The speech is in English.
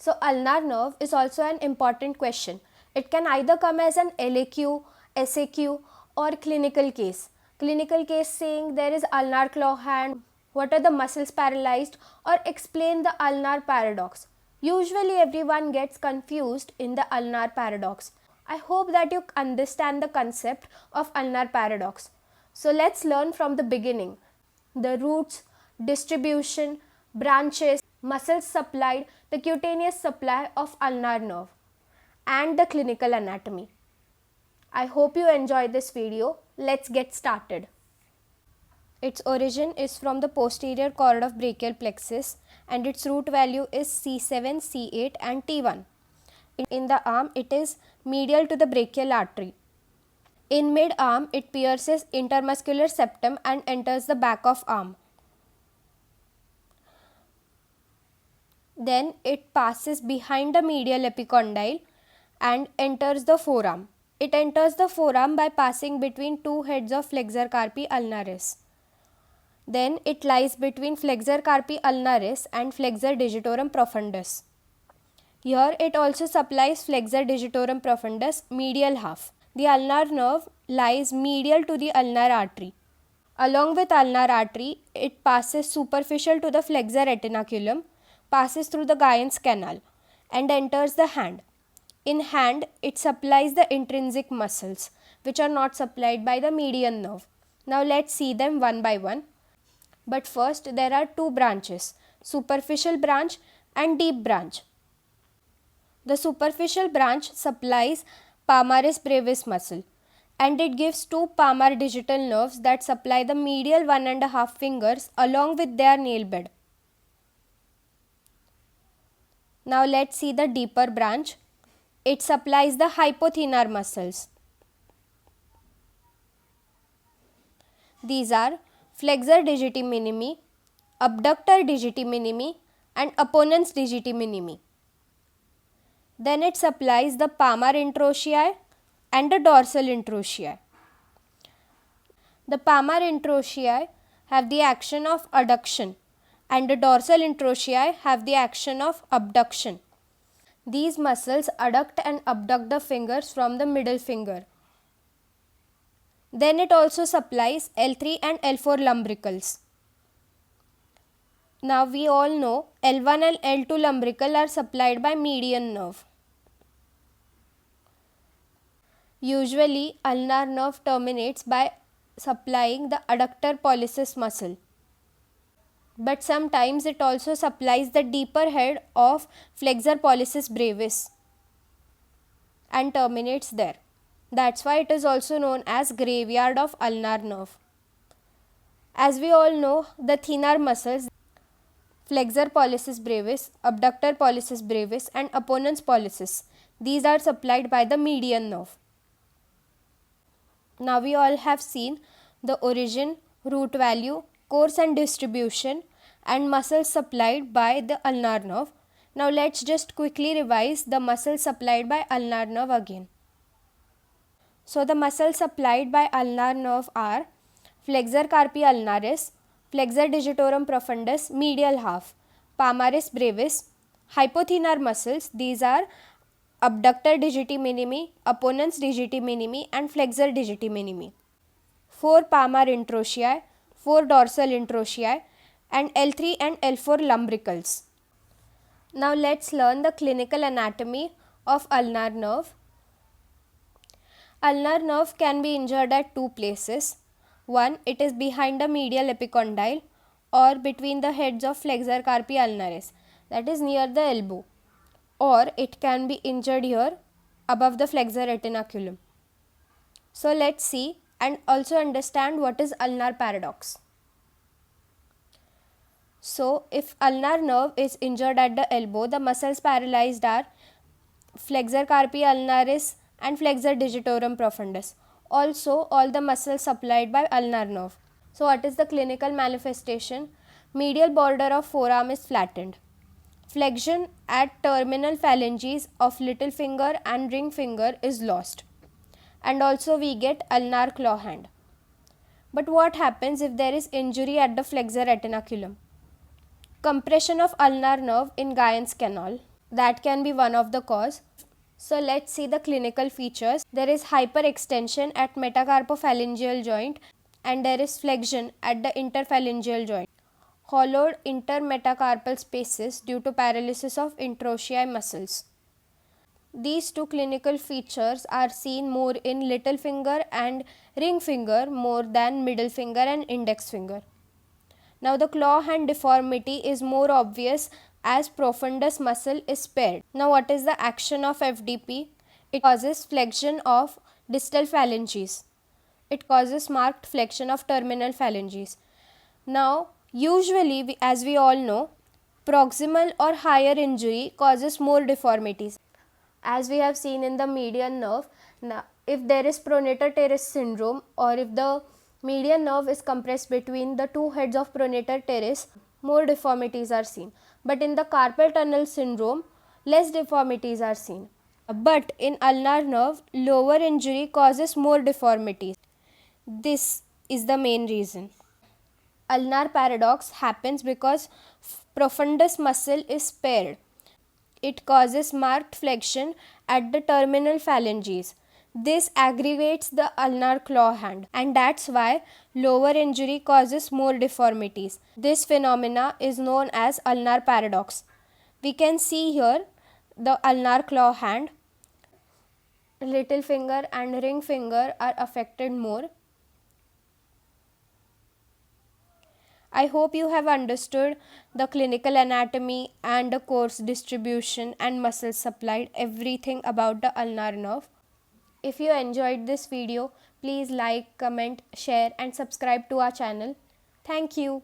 So ulnar nerve is also an important question. It can either come as an LAQ, SAQ or clinical case. Clinical case saying there is ulnar claw hand, what are the muscles paralyzed, or explain the ulnar paradox. Usually everyone gets confused in the ulnar paradox. I hope that you understand the concept of ulnar paradox. So let's learn from the beginning. The roots, distribution, branches, muscles supplied, the cutaneous supply of ulnar nerve, and the clinical anatomy. I hope you enjoyed this video. Let's get started. Its origin is from the posterior cord of brachial plexus and its root value is C7, C8 and T1. In the arm, it is medial to the brachial artery. In mid-arm, it pierces intermuscular septum and enters the back of arm. Then it passes behind the medial epicondyle and enters the forearm. It enters the forearm by passing between two heads of flexor carpi ulnaris. Then it lies between flexor carpi ulnaris and flexor digitorum profundus. Here it also supplies flexor digitorum profundus medial half. The ulnar nerve lies medial to the ulnar artery. Along with ulnar artery, it passes superficial to the flexor retinaculum, passes through the Guyon's canal and enters the hand. In hand, it supplies the intrinsic muscles which are not supplied by the median nerve. Now let's see them one by one. But first there are two branches, superficial branch and deep branch. The superficial branch supplies palmaris brevis muscle and it gives two palmar digital nerves that supply the medial 1.5 fingers along with their nail bed. Now let's see the deeper branch. It supplies the hypothenar muscles. These are flexor digiti minimi, abductor digiti minimi and opponens digiti minimi. Then it supplies the palmar introitiae and the dorsal introitiae. The palmar introitiae have the action of adduction and the dorsal introitiae have the action of abduction. These muscles adduct and abduct the fingers from the middle finger. Then it also supplies L3 and L4 lumbricals. Now we all know L1 and L2 lumbrical are supplied by median nerve. Usually ulnar nerve terminates by supplying the adductor pollicis muscle. But sometimes it also supplies the deeper head of flexor pollicis brevis and terminates there. That's why it is also known as graveyard of ulnar nerve. As we all know, the thenar muscles, flexor pollicis brevis, abductor pollicis brevis and opponens pollicis, these are supplied by the median nerve. Now we all have seen the origin, root value, course and distribution and muscles supplied by the ulnar nerve. Now let's just quickly revise the muscles supplied by ulnar nerve again. So the muscles supplied by ulnar nerve are flexor carpi ulnaris, flexor digitorum profundus medial half, palmaris brevis, hypothenar muscles, these are abductor digiti minimi, opponens digiti minimi and flexor digiti minimi. 4 palmar introitiae, 4 dorsal introitiae and L3 and L4 lumbricals. Now let's learn the clinical anatomy of ulnar nerve. Ulnar nerve can be injured at two places. One, it is behind the medial epicondyle or between the heads of flexor carpi ulnaris, that is near the elbow, or it can be injured here above the flexor retinaculum. So let's see and also understand what is ulnar paradox. So if ulnar nerve is injured at the elbow, the muscles paralyzed are flexor carpi ulnaris and flexor digitorum profundus. Also all the muscles supplied by ulnar nerve. So what is the clinical manifestation? Medial border of forearm is flattened. Flexion at terminal phalanges of little finger and ring finger is lost. And also we get ulnar claw hand. But what happens if there is injury at the flexor retinaculum? Compression of ulnar nerve in Guyon's canal. That can be one of the cause. So let's see the clinical features. There is hyperextension at metacarpophalangeal joint and there is flexion at the interphalangeal joint. Hollowed intermetacarpal spaces due to paralysis of interossei muscles. These two clinical features are seen more in little finger and ring finger more than middle finger and index finger. Now the claw hand deformity is more obvious as profundus muscle is spared. Now what is the action of FDP? It causes flexion of distal phalanges. It causes marked flexion of terminal phalanges. Now usually as we all know, proximal or higher injury causes more deformities. As we have seen in the median nerve, now, if there is pronator teres syndrome or if the median nerve is compressed between the two heads of pronator teres, more deformities are seen. But in the carpal tunnel syndrome, less deformities are seen. But in ulnar nerve, lower injury causes more deformities. This is the main reason. Ulnar paradox happens because profundus muscle is spared. It causes marked flexion at the terminal phalanges. This aggravates the ulnar claw hand, and that's why lower injury causes more deformities. This phenomena is known as ulnar paradox. We can see here the ulnar claw hand. Little finger and ring finger are affected more. I hope you have understood the clinical anatomy and the course distribution and muscle supplied, everything about the ulnar nerve. If you enjoyed this video, please like, comment, share and subscribe to our channel. Thank you.